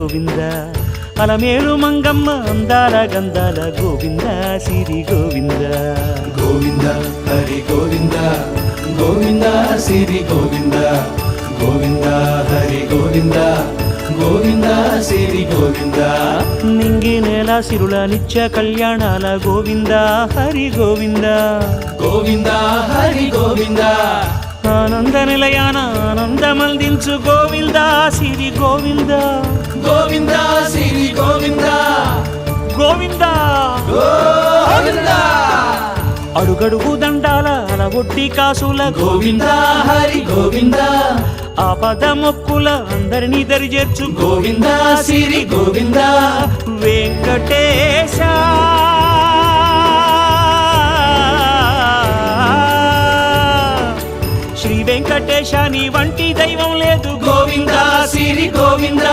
గోవింద అలమేలు మంగమ్మ అందాల గంధాల గోవింద సిరి గోవింద గోవింద హరి గోవింద గోవింద సిరి గోవింద గోవింద హరి గోవింద గోవింద సిరి గోవింద నింగి నేల సిరుల నిత్య కళ్యాణాల గోవింద హరి గోవింద గోవింద హరి గోవింద ఆనంద నిలయాన ఆనందమందించు గోవింద సిరి గోవింద గోవింద సిరి గోవింద గోవింద గోవింద అడుగడుగు దండాల అలవొడ్డి కాసుల గోవింద హరి గోవింద ఆపద మొక్కుల అందరినీ దరిచేర్చు గోవింద సిరి గోవింద వెంకటేశ శ్రీ వెంకటేశ నీ వంటి దైవం లేదు గోవింద సిరి గోవింద